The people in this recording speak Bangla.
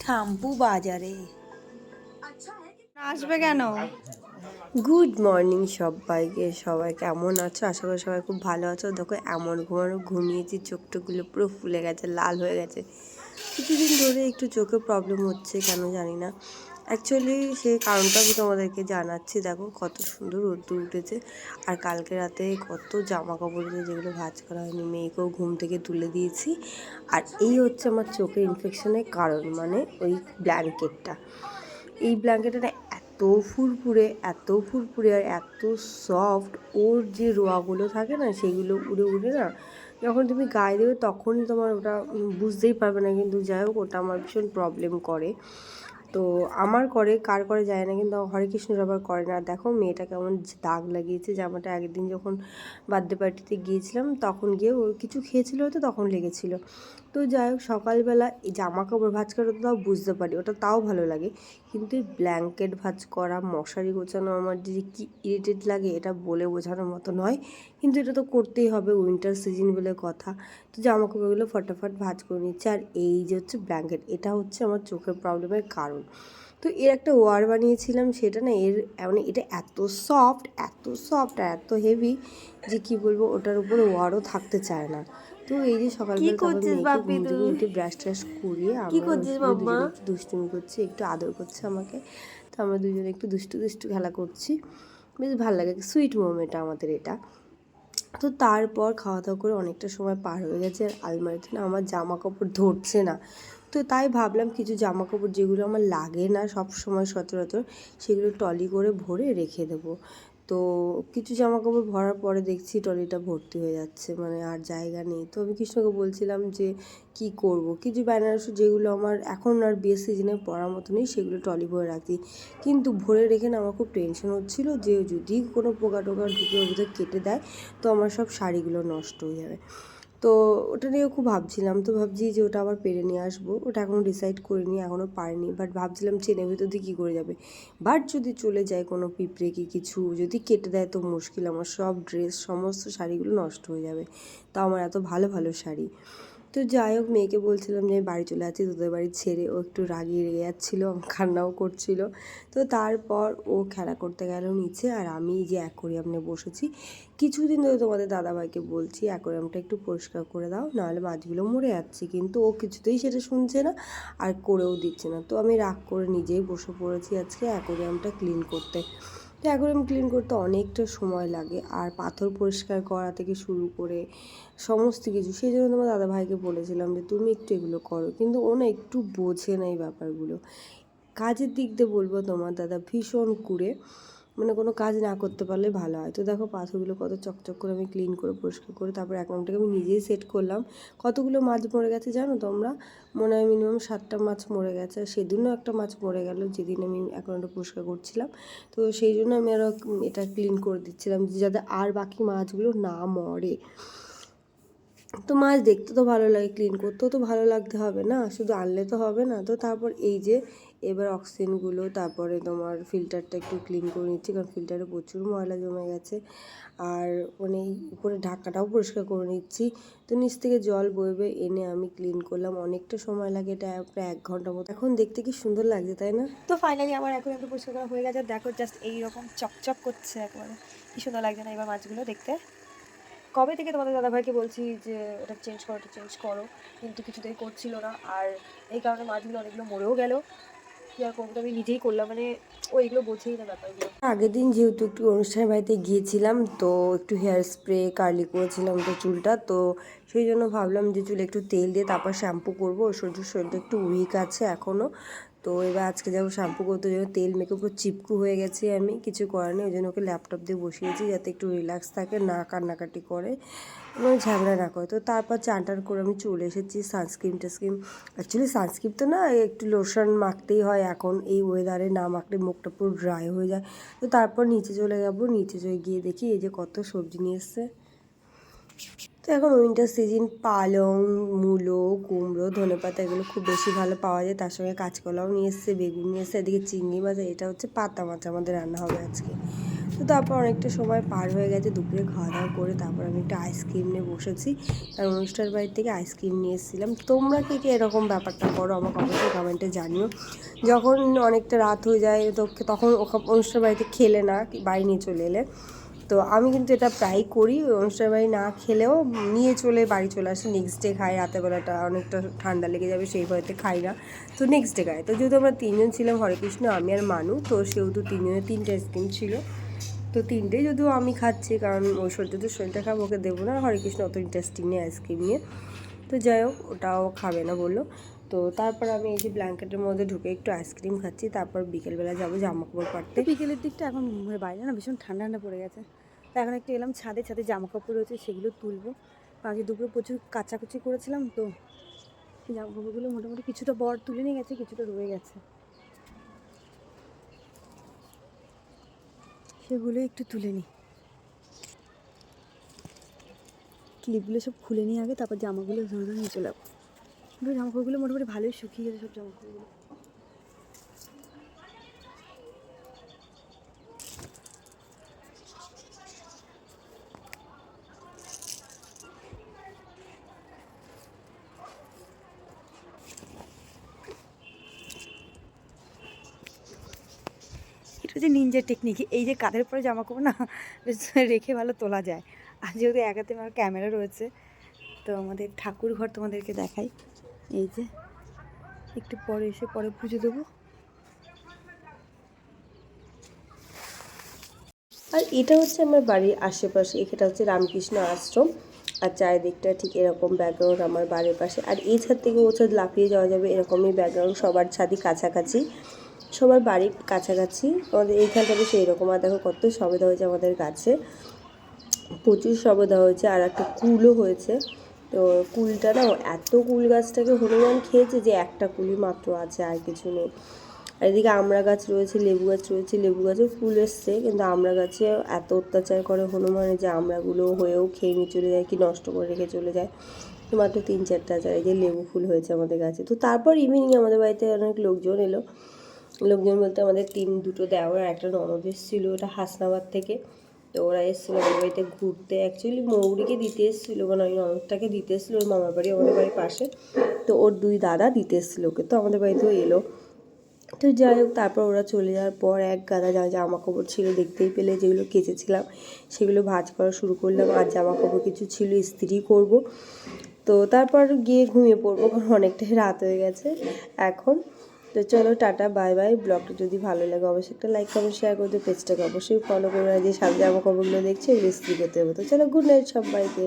শ্যাম্পু বাজারে আসবে কেন? গুড মর্নিং সবাইকে। সবাই কেমন আছো? আশা করি সবাই খুব ভালো আছো। দেখো এমন ঘুমিয়েছি, চোখটোগুলো পুরো ফুলে গেছে, লাল হয়ে গেছে। কিছুদিন ধরে একটু চোখে প্রবলেম হচ্ছে, কেন জানি না। অ্যাকচুয়ালি সেই কারণটা আমি তোমাদেরকে জানাচ্ছি। দেখো কত সুন্দর রোদ্দুর উঠেছে, আর কালকে রাতে কত জামা কাপড় যেগুলো ভাঁজ করা হয়নি, মেয়েকেও ঘুম থেকে তুলে দিয়েছি। আর এই হচ্ছে আমার চোখের ইনফেকশনের কারণ, মানে ওই ব্ল্যাঙ্কেটটা। এই ব্ল্যাঙ্কেটটা এত ফুরফুরে আর এত সফট, ওর যে রোয়াগুলো থাকে না সেগুলো উড়ে উড়ে না যখন তুমি গায়ে দেবে তখনই তোমার ওটা বুঝতেই পারবে না। কিন্তু যাই হোক, ওটা আমার ভীষণ প্রবলেম করে। তো আমার করে, কার করে যায় না, কিন্তু হরে কৃষ্ণর আবার করে না। দেখো মেয়েটা কেমন দাগ লাগিয়েছে জামাটা। আগের দিন যখন বার্থডে পার্টিতে গিয়েছিলাম তখন গিয়ে ও কিছু খেয়েছিল, হয়তো তখন লেগেছিল। তো যাই হোক, সকালবেলা এই জামা কাপড় ভাঁজ করা তো তাও বুঝতে পারি, ওটা তাও ভালো লাগে। কিন্তু এই ব্ল্যাঙ্কেট ভাঁজ করা, মশারি গোছানো আমার যে কী ইরিটেট লাগে এটা বলে বোঝানোর মতো নয়। কিন্তু এটা তো করতেই হবে, উইন্টার সিজন বলে কথা। তো জামা কাপড়গুলো ফটাফট ভাঁজ করে নিচ্ছে। আর এই যে হচ্ছে ব্ল্যাঙ্কেট, এটা হচ্ছে আমার চোখের প্রবলেমের কারণ। তো এর একটা ওয়ার বানিয়েছিলাম, সেটা না মানে এটা এত সফট আর এত হেভি যে কি বলবো, ওটার উপরে ওয়ারও থাকতে চায় না। তো এই যে সকালবেলা তারপর মেয়েকে ঘুম থেকে উঠে ব্রাশ ট্রাশ করিয়ে আমরা দুজনে একটু দুষ্টুমি করছি, একটু আদর করছে আমাকে। তো আমরা দুজনে একটু দুষ্টু খেলা করছি, বেশ ভালো লাগে, সুইট মোমেন্ট আমাদের এটা। তো তারপর খাওয়া দাওয়া করে অনেকটা সময় পার হয়ে গেছে, আর আলমারিতে না আমার জামা কাপড় ধরছে না। তো তাই ভাবলাম কিছু জামা কাপড় যেগুলো আমার লাগে না সব সময় সচরাচর, সেগুলো ট্রলি করে ভরে রেখে দেবো। তো কিছু জামা কাপড় ভরার পরে দেখছি ট্রলিটা ভর্তি হয়ে যাচ্ছে, মানে আর জায়গা নেই। তো আমি কৃষ্ণকে বলছিলাম যে কি করব, কিছু বেনারসি যেগুলো আমার এখন আর বিয়ের সিজনে পরার মতো নেই সেগুলো ট্রলি ভরে রাখি। কিন্তু ভরে রেখে না আমার খুব টেনশন হচ্ছিলো যে যদি কোনো পোকা টোকা ঢুকে ওর ভিতরে কেটে দেয় তো আমার সব শাড়িগুলো নষ্ট হয়ে যাবে। তো ওটা নিয়ে খুব ভাবছিলাম, তো ভাবছি যে ওটা আবার পেরে নিয়ে আসবো। ওটা এখনও ডিসাইড করিনি, এখনও পারিনি, বাট ভাবছিলাম চেনের ভিতর দিয়ে কী করে যাবে। বাট যদি চলে যায় কোনো পিঁপড়ে কি কিছু যদি কেটে দেয় তো মুশকিল, আমার সব ড্রেস সমস্ত শাড়িগুলো নষ্ট হয়ে যাবে। তাও আমার এত ভালো ভালো শাড়ি। তো যাই হোক, মেয়েকে বলছিলাম যে আমি বাড়ি চলে যাচ্ছি তোদের বাড়ি ছেড়ে। ও একটু রেগে যাচ্ছিলো, কান্নাও করছিল। তো তারপর ও খেলা করতে গেল নিচে, আর আমি যে অ্যাকোরিয়াম নিয়ে বসেছি। কিছুদিন ধরে তোমাদের দাদাভাইকে বলছি অ্যাকোরিয়ামটা একটু পরিষ্কার করে দাও, নাহলে মাছগুলো মরে যাচ্ছে, কিন্তু ও কিছুতেই সেটা শুনছে না আর করেও দিচ্ছে না। তো আমি রাগ করে নিজেই বসে পড়েছি আজকে অ্যাকোরিয়ামটা ক্লিন করতে। তো অ্যাকোরিয়াম ক্লিন করতে অনেকটা সময় লাগে, আর পাথর পরিষ্কার করা থেকে শুরু করে সমস্ত কিছু। সেই জন্য তোমার দাদাভাইকে বলেছিলাম যে তুমি একটু এগুলো করো, কিন্তু ও না একটু বোঝে না এই ব্যাপারগুলো। কাজের দিক দিয়ে বলবো তোমার দাদা ভীষণ কুঁড়ে, মানে কোনো কাজ না করতে পারলে ভালো হয়। তো দেখো পাথরগুলো কত চকচক করে আমি ক্লিন করে পরিষ্কার করে তারপর অ্যাকাউন্টটাকে আমি নিজেই সেট করলাম। কতগুলো মাছ মরে গেছে জানো তোমরা? মনে হয় মিনিমাম 7টা মাছ মরে গেছে। আর সেদিনও একটা মাছ মরে গেল যেদিন আমি অ্যাকাউন্টটা পরিষ্কার করছিলাম। তো সেই জন্য আমি আরও এটা ক্লিন করে দিচ্ছিলাম যাতে আর বাকি মাছগুলো না মরে। তো মাছ দেখতে তো ভালো লাগে, ক্লিন করতেও তো ভালো লাগতে হবে না, শুধু আনলে তো হবে না। তো তারপর এই যে এবার অক্সিজেনগুলো, তারপরে তোমার ফিল্টারটা একটু ক্লিন করে নিচ্ছি, কারণ ফিল্টারে প্রচুর ময়লা জমে গেছে। আর মানে উপরে ঢাকাটাও পরিষ্কার করে নিচ্ছি। তো নিচ থেকে জল বইবে, এনে আমি ক্লিন করলাম। অনেকটা সময় লাগে, এটা প্রায় 1 ঘন্টার মতো। এখন দেখতে কি সুন্দর লাগছে তাই না? তো ফাইনালি আমার এখন একটু পরিষ্কার করা হয়ে গেছে। দেখো জাস্ট এইরকম চকচক করছে, একবারে কি সুন্দর লাগছে না এবার মাছগুলো দেখতে। কবে থেকে তোমাদের দাদাভাইকে বলছি যে ওটা চেঞ্জ করো, কিন্তু কিছুতেই করছিল না। আর এই কারণে মাছগুলো অনেকগুলো মরেও গেল। কী আর করবো, আমি নিজেই করলাম, মানে ও এগুলো বোঝেই না ব্যাপারগুলো। আগের দিন যেহেতু একটু অনুষ্ঠানের বাড়িতে গিয়েছিলাম, তো একটু হেয়ার স্প্রে কার্লি করেছিলাম তো চুলটা, তো সেই জন্য ভাবলাম যে চুলে একটু তেল দিয়ে তারপর শ্যাম্পু করবো। ওর শরীরটা একটু উইক আছে এখনও। তো এবার আজকে যাবো শ্যাম্পু করতে, ওই জন্য তেল মেখে পুরো চিপকু হয়ে গেছি, আমি কিছু করার নেই। ওই জন্য ওকে ল্যাপটপ দিয়ে বসিয়েছি যাতে একটু রিল্যাক্স থাকে, না কান্নাকাটি করে, এবং ঝামেলা না করে। তো তারপর চান টান করে আমি চলে এসেছি। সানস্ক্রিন অ্যাকচুয়ালি সানস্ক্রিন তো না, একটু লোশন মাখতেই হয় এখন এই ওয়েদারে, না মাখলে মুখটা পুরো ড্রাই হয়ে যায়। তো তারপর নিচে চলে যাবো, নিচে চলে গিয়ে দেখি এই যে কত সবজি নিয়ে এসছে। তো এখন উইন্টার সিজন, পালং, মূলো, কুমড়ো, ধনেপাতা এগুলো খুব বেশি ভালো পাওয়া যায়। তার সঙ্গে কাঁচকলাও নিয়ে এসছে, বেগুন নিয়ে এসছে, এদিকে চিংড়ি মাছ, এটা হচ্ছে পাতা মাছ আমাদের রান্না হবে আজকে। তো তারপর অনেকটা সময় পার হয়ে গেছে, দুপুরে খাওয়া দাওয়া করে তারপর আমি একটা আইসক্রিম নিয়ে বসেছি। আর অনুষ্ঠান বাড়ির থেকে আইসক্রিম নিয়ে এসেছিলাম। তোমরা কে কে এরকম ব্যাপারটা করো আমাকে অবশ্যই কমেন্টে জানিও। যখন অনেকটা রাত হয়ে যায় তো তখন অনুষ্ঠান বাড়িতে খেলে না বাড়ি নিয়ে চলে এলে, তো আমি কিন্তু এটা প্রায় করি, অনুষ্ঠান বাড়ি না খেলেও নিয়ে চলে বাড়ি চলে আসি, নেক্সট ডে খাই। রাতেরবেলাটা অনেকটা ঠান্ডা লেগে যাবে সেই ভয়তে খাই না, তো নেক্সট ডে খাই। তো যেহেতু আমরা তিনজন ছিলাম, হরেকৃষ্ণ, আমি আর মানু, তো সেহেতু তিনজনের তিনটে আইসক্রিম ছিল। তো তিনটেই যদিও আমি খাচ্ছি, কারণ ওই সূর্যদের শরীরটা খাবো, ওকে দেবো না। হরেকৃষ্ণ অত ইন্টারেস্টিং নেই আইসক্রিম নিয়ে, তো যাই হোক ওটাও খাবে না বললো। তো তারপর আমি এই যে ব্ল্যাঙ্কেটের মধ্যে ঢুকে একটু আইসক্রিম খাচ্ছি, তারপর বিকেলবেলা যাবো জামা কাপড় পাড়তে। বিকেলের দিকটা এখন বাইরে না ভীষণ ঠান্ডা ঠান্ডা পড়ে গেছে, তো এখন একটু এলাম ছাদে, ছাদে জামা কাপড় রয়েছে সেগুলো তুলবো। আগে দুপুরে প্রচুর কাচাকুচি করেছিলাম, তো জামা কাপড়গুলো মোটামুটি কিছুটা বর তুলে নিয়ে গেছে, কিছুটা রয়ে গেছে, সেগুলো একটু তুলে নিই। ক্লিপগুলো সব খুলে নিয়ে আগে, তারপর জামাগুলো ধরে ধরে নিয়ে চলে যাবো। জামা কাপড়গুলো মোটামুটি ভালোই শুকিয়ে গেছে সব জামা কাপড়গুলো। এটা যে নিনজার টেকনিক, এই যে কাঁধের পরে জামা কাপড় না বেশ রেখে ভালো তোলা যায়। আর যেহেতু একাতে আমার ক্যামেরা রয়েছে, তো আমাদের ঠাকুর ঘর তোমাদেরকে দেখাই। এই যে একটু পরে এসে পরে পুজো দেবো। আর এটা হচ্ছে আমার বাড়ির আশেপাশে, এটা হচ্ছে রামকৃষ্ণ আশ্রম। আর চারিদিকটা ঠিক এরকম ব্যাকগ্রাউন্ড আমার বাড়ির পাশে। আর এই ছাদ থেকে ও ছাদ লাফিয়ে যাওয়া যাবে, এরকমই ব্যাকগ্রাউন্ড। সবার ছাদই কাছাকাছি, সবার বাড়ির কাছাকাছি। আমাদের এইখানটাতে সেই রকম। আর দেখো কত সবেদা হয়েছে আমাদের গাছে, প্রচুর সবেদা হয়েছে। আর একটা কুলও হয়েছে, তো কুলটা না, এত কুল গাছটাকে হনুমান খেয়েছে যে একটা কুলই মাত্র আছে, আর কিছু নেই। আর এদিকে আমড়া গাছ রয়েছে, লেবু গাছ রয়েছে, লেবু গাছেও ফুল এসছে, কিন্তু আমড়া গাছে এত অত্যাচার করে হনুমানের যে আমড়াগুলো হয়েও খেয়ে নিয়ে চলে যায়, কি নষ্ট করে রেখে চলে যায়। তো মাত্র 3-4টা চারা, এই যে লেবু ফুল হয়েছে আমাদের গাছে। তো তারপর ইভিনিং আমাদের বাড়িতে অনেক লোকজন এলো। লোকজন বলতে আমাদের দুটো দেওয়ার একটা ননদ এসেছিলো, ওটা হাসনাবাদ থেকে। তো ওরা এসেছিলো আমাদের বাড়িতে ঘুরতে, অ্যাকচুয়ালি মৌরিকে দিতে এসেছিলো, মানে ওই ননদটাকে দিতে এসেছিলো, ওর মামার বাড়ি আমাদের বাড়ির পাশে। তো ওর দুই দাদা দিতে এসেছিলো ওকে, তো আমাদের বাড়িতেও এলো। তো যাই হোক, তারপর ওরা চলে যাওয়ার পর এক গাদা যা জামা কাপড় ছিল দেখতেই পেলে, যেগুলো কেচেছিলাম সেগুলো ভাঁজ করা শুরু করলাম। আর জামা কাপড় কিছু ছিল ইস্ত্রি করব। তো তারপর গিয়ে ঘুমিয়ে পড়বো, কারণ অনেকটাই রাত হয়ে গেছে এখন। তো চলো টাটা, বাই বাই। ব্লগটা যদি ভালো লাগে অবশ্যই একটা লাইক কমেন্ট শেয়ার করতে, পেজটাকে অবশ্যই ফলো করে, যে সাদা জামা কাপড়গুলো দেখছে ওগুলো ইস্ত্রি করতে হবে। তো চলো, গুড নাইট সবাইকে।